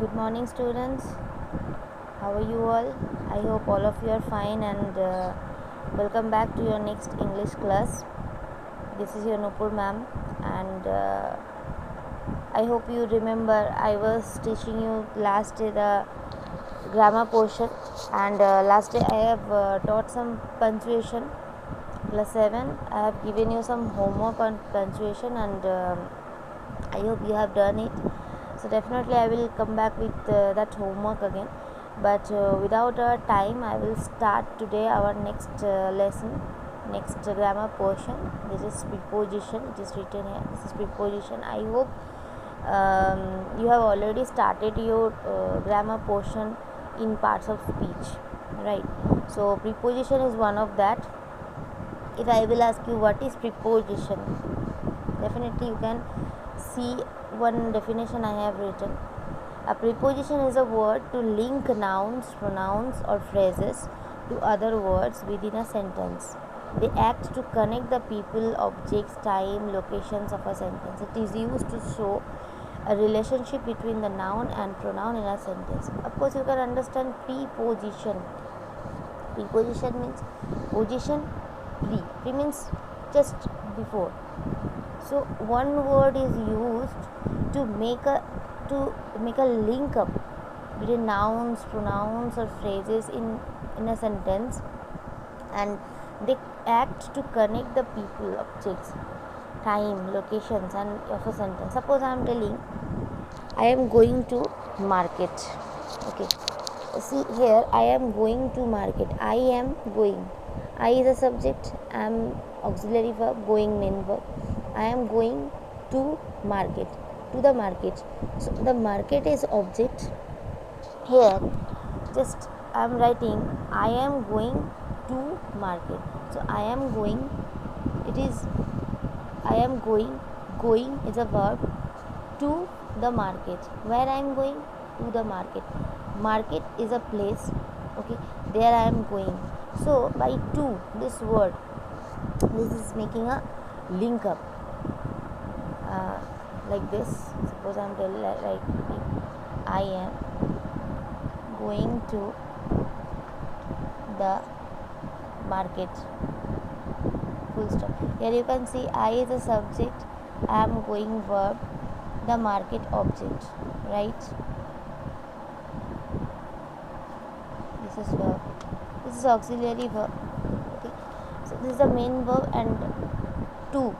Good morning, students. How are you all? I hope all of you are fine and welcome back to your next English class. This is your Nupur ma'am, and I hope you remember I was teaching you last day the grammar portion, and last day I have taught some punctuation plus 7. I have given you some homework on punctuation, and I hope you have done it. So definitely I will come back with that homework again, but without time I will start today our next lesson, next grammar portion. This is preposition. It is written here. This is preposition. I hope you have already started your grammar portion in parts of speech, right? So preposition is one of that. If I will ask you what is preposition, definitely you can see one definition I have written. A preposition is a word to link nouns, pronouns or phrases to other words within a sentence. They act to connect the people, objects, time, locations of a sentence. It is used to show a relationship between the noun and pronoun in a sentence. Of course, you can understand preposition. Preposition means position, pre means just before. So one word is used to make a link up between nouns, pronouns or phrases in a sentence, and they act to connect the people, objects, time, locations and of a sentence. Suppose I am telling I am going to market. Okay, see here, I am going to market. I am going. I is a subject, am auxiliary verb, going main verb. I am going to market, to the market. So the market is object. Here just I am writing I am going to market. So I am going, it is I am going is a verb, to the market. Where I am going? To the market. Market is a place. Okay, there I am going. So by to, this word, this is making a link up like this. Suppose I am telling like I am going to the market, full stop. Here you can see I is a subject, I am going verb, the market object, right? This is verb, this is auxiliary verb. Okay, so this is the main verb, and to,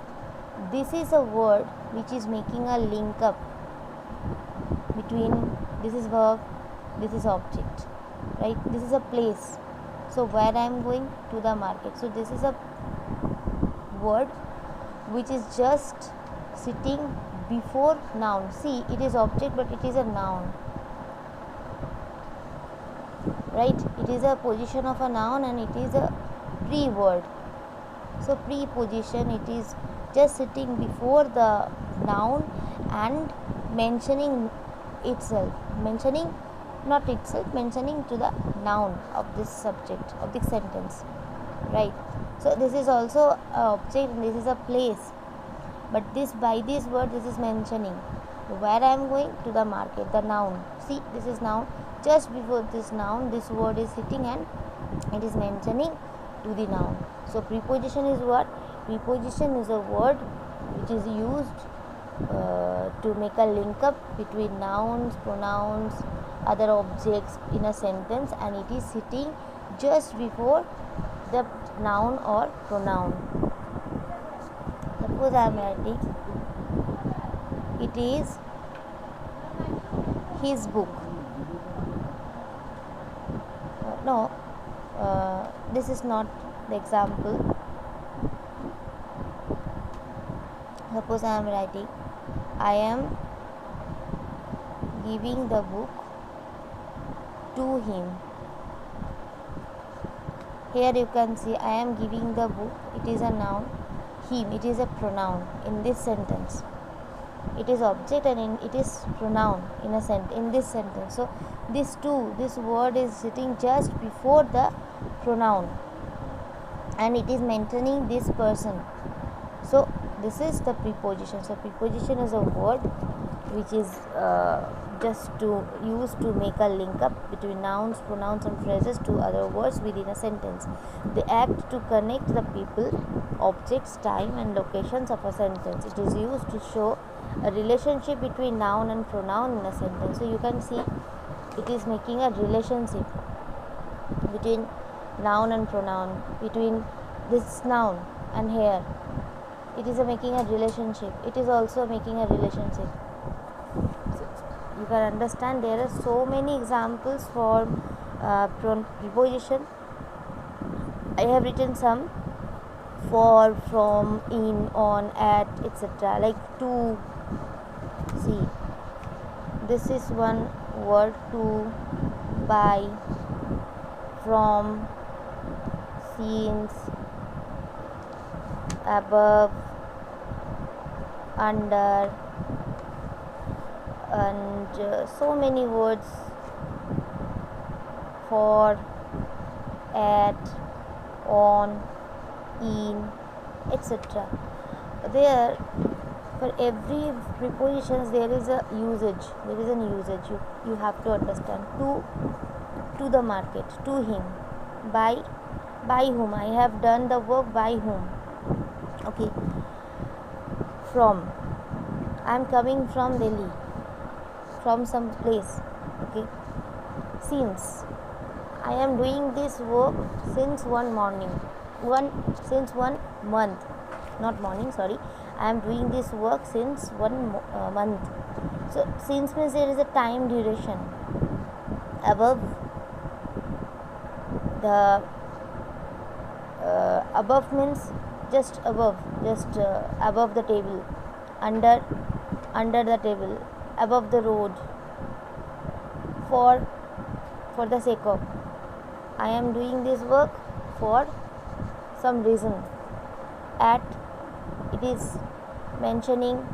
this is a word which is making a link up between, this is verb, this is object, right? This is a place. So where I am going? To the market. So this is a word which is just sitting before noun. See, it is object but it is a noun, right? It is a position of a noun and it is a pre-word. So preposition, it is just sitting before the noun and mentioning itself, mentioning not itself, mentioning to the noun of this subject, of this sentence, right? So this is also a object and this is a place, but this, by this word, this is mentioning where I am going? To the market, the noun. See, this is noun. Just before this noun, this word is sitting and it is mentioning to the noun. So preposition is what? Preposition is a word which is used to make a link up between nouns, pronouns, other objects in a sentence, and it is sitting just before the noun or pronoun. Suppose I am writing it is his book. This is not the example. Suppose I am writing I am giving the book to him. Here you can see I am giving the book, it is a noun, him, it is a pronoun in this sentence. It is object and it is pronoun in this sentence. So this to, this word is sitting just before the pronoun and it is mentioning this person. So this is the preposition. So preposition is a word which is just to use to make a link up between nouns, pronouns and phrases to other words within a sentence. They act to connect the people, objects, time and locations of a sentence. It is used to show a relationship between noun and pronoun in a sentence. So you can see it is making a relationship between noun and pronoun, between this noun and here. It is making a relationship. It is also making a relationship. So you can understand there are so many examples for preposition. I have written some: for, from, in, on, at, etc. Like to. See, this is one word: to, by, from, since, above, under, and so many words: for, at, on, in, etc. There, for every prepositions there is a usage. There is an usage. You have to understand. To the market, to him, by whom, I have done the work by whom. Okay. From, I am coming from Delhi, from some place. Okay. Since, I am doing this work since one month, not morning, sorry. I am doing this work since one month. So since means there is a time duration. Above, the above means just above, above the table, under the table, above the road. For the sake of, I am doing this work for some reason. At, it is mentioning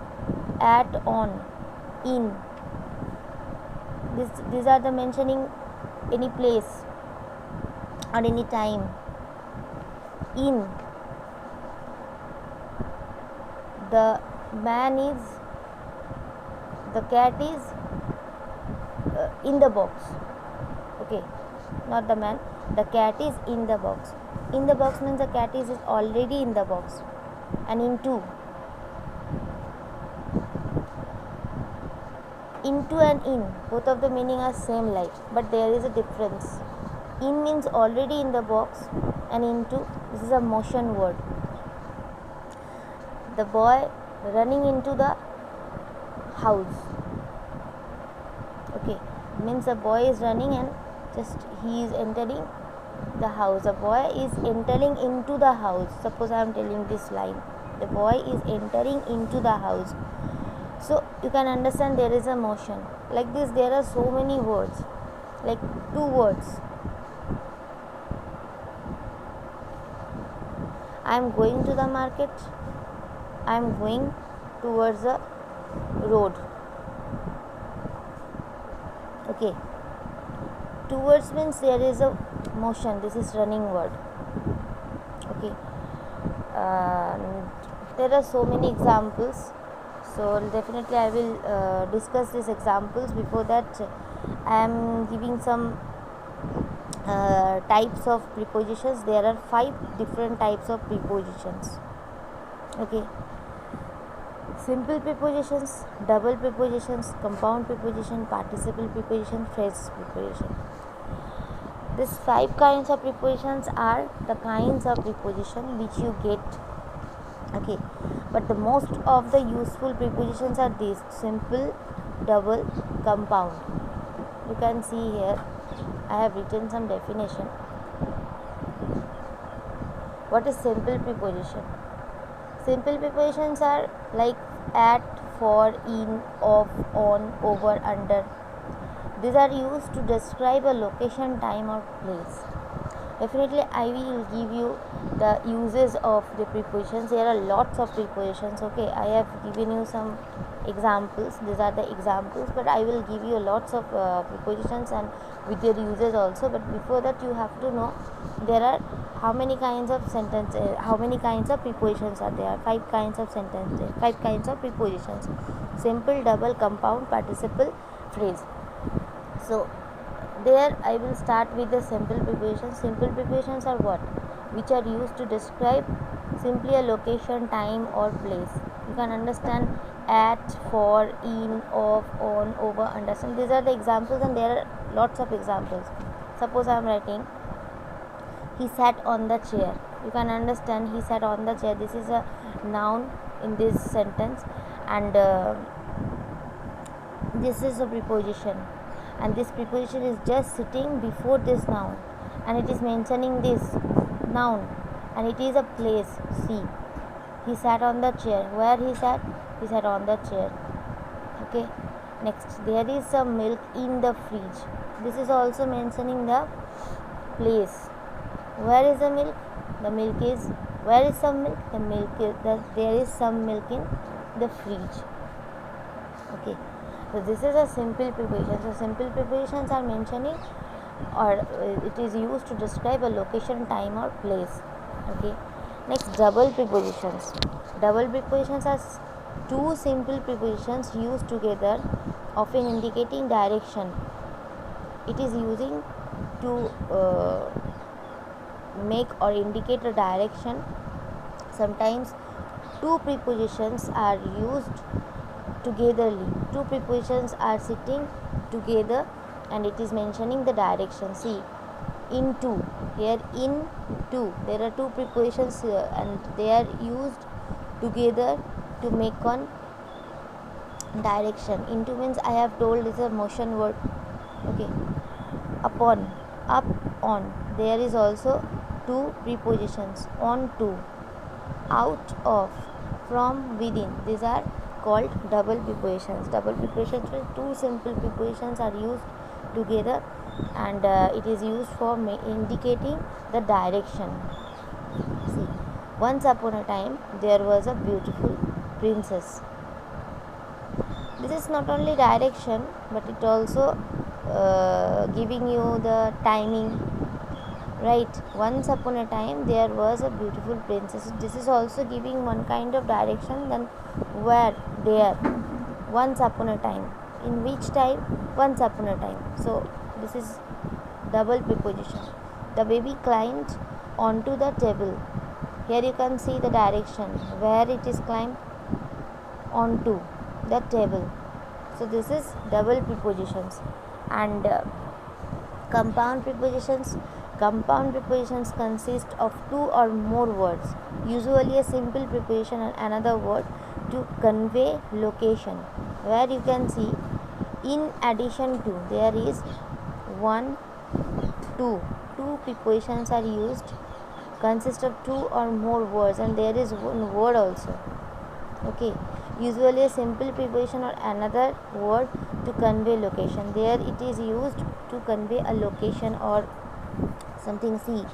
at, on, in. These are the mentioning any place or any time. In, the man is, the cat is in the box. Okay, not the man, the cat is in the box. In the box means the cat is already in the box. And into and in, both of the meaning are same like, but there is a difference. In means already in the box, and into, this is a motion word. The boy running into the house. Okay, means the boy is running and just he is entering the house. The boy is entering into the house. Suppose I am telling this line, the boy is entering into the house. So you can understand there is a motion. Like this, there are so many words, like two words. I am going to the market. I am going towards the road. Okay. Towards means there is a motion. This is running word. Okay. There are so many examples. So definitely I will discuss these examples. Before that, I am giving some types of prepositions. There are 5 different types of prepositions. Okay. Simple prepositions, double prepositions, compound preposition, participle preposition, phrase preposition. These 5 kinds of prepositions are the kinds of preposition which you get. Okay, but the most of the useful prepositions are these: simple, double, compound. You can see here I have written some definition. What is simple preposition? Simple prepositions are like at, for, in, of, on, over, under. These are used to describe a location, time or place. Definitely I will give you the uses of the prepositions. There are lots of prepositions. Okay, I have given you some examples. These are the examples, but I will give you lots of prepositions and with their uses also. But before that, you have to know there are how many kinds of sentences, how many kinds of prepositions are there. 5 kinds of sentences, 5 kinds of prepositions. simple, double, compound, participle phrase. So there I will start with the simple prepositions. Simple prepositions are what? Which are used to describe simply a location, time or place. You can understand at, for, in, of, on, over, understand. These are the examples, and there are lots of examples. Suppose I am writing he sat on the chair. You can understand he sat on the chair. This is a noun in this sentence, and this is a preposition, and this preposition is just sitting before this noun, and it is mentioning this noun, and it is a place. See, he sat on the chair. Where he sat? He sat on the chair. Okay. Next, there is some milk in the fridge. This is also mentioning the place. Where is the milk? The milk is, where is some milk? The milk is, there is some milk in the fridge. Okay. So this is a simple preposition. So simple prepositions are mentioning, or it is used to describe a location, time or place. Okay. Next, double prepositions. Double prepositions are two simple prepositions used together, often indicating direction. It is using to make or indicate a direction. Sometimes two prepositions are used togetherly. Two prepositions are sitting together, and it is mentioning the direction. See, into, here into, there are two prepositions here, and they are used together to make on direction. Into means I have told is a motion word. Okay. Upon, up, on, there is also two prepositions. On to, out of, from, within. These are called double prepositions. Double prepositions means two simple prepositions are used together, and it is used for indicating the direction. See, once upon a time there was a beautiful princess. This is not only direction, but it also giving you the timing, right? Once upon a time there was a beautiful princess. This is also giving one kind of direction. Then where? There. Once upon a time. In which time? Once upon a time. So this is double preposition. The baby climbed onto the table. Here you can see the direction where it is climbed onto the table. So this is double prepositions. And compound prepositions. Compound prepositions consist of two or more words, usually a simple preposition and another word, to convey location. Where you can see in addition to, there is one, two. Two prepositions are used, consist of two or more words, and there is one word also. Okay. Usually a simple preposition or another word to convey location. There it is used to convey a location or something. See,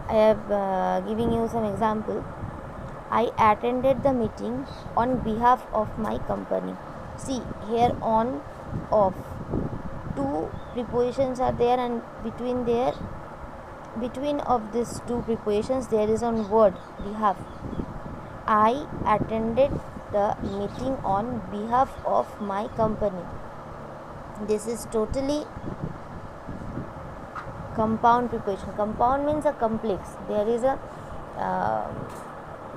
I have giving you some example. I attended the meeting on behalf of my company. See, here on, of, two prepositions are there, and between of these two prepositions there is one word, behalf. I attended the meeting on behalf of my company. This is totally compound preposition. Compound means a complex. There is a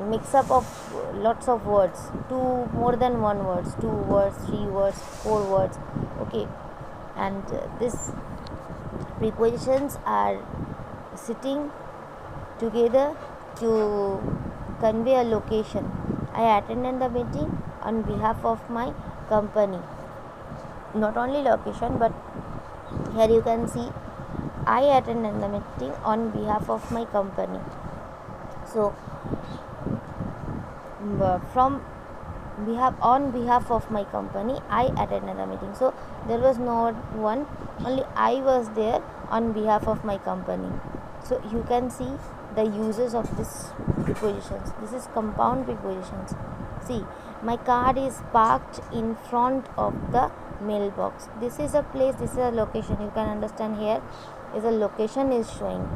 mix up of lots of words, two, more than one words, 2 words, 3 words, 4 words. Okay. And these prepositions are sitting together to convey a location. I attended the meeting on behalf of my company. Not only location, but here you can see I attended the meeting on behalf of my company. So from behalf, on behalf of my company, I attended the meeting. So there was no one, only I was there on behalf of my company. So you can see the uses of this prepositions. This is compound prepositions. See, my car is parked in front of the mailbox. This is a place, this is a location. You can understand here is a location is showing.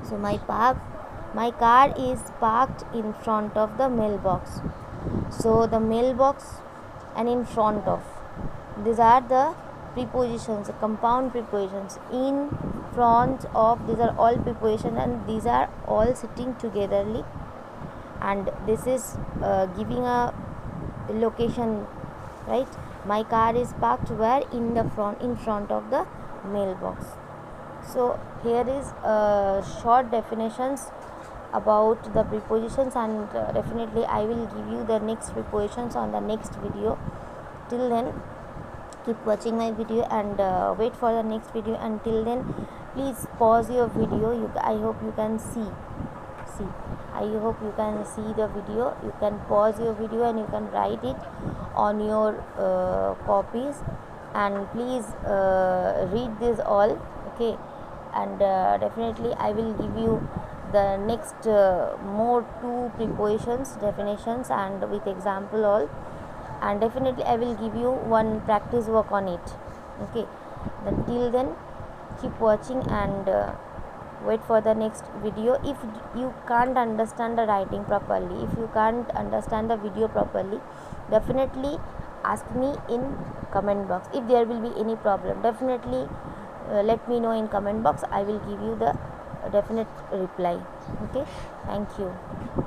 So my car is parked in front of the mailbox. So the mailbox and in front of. These are the prepositions, compound prepositions. In front of, these are all prepositions, and these are all sitting togetherly, and this is giving a location, right? My car is parked where? In the front, in front of the mailbox. So here is short definitions about the prepositions, and definitely I will give you the next prepositions on the next video. Till then, keep watching my video and wait for the next video. Until then, please pause your video. I hope you can see. I hope you can see the video. You can pause your video and you can write it on your copies, and please read this all, okay? And definitely I will give you the next more 2 prepositions definitions and with example all, and definitely I will give you one practice work on it, okay? Then till then, keep watching and wait for the next video. If you can't understand the writing properly, if you can't understand the video properly, definitely ask me in comment box. If there will be any problem, definitely let me know in comment box. I will give you the definite reply, okay? Thank you.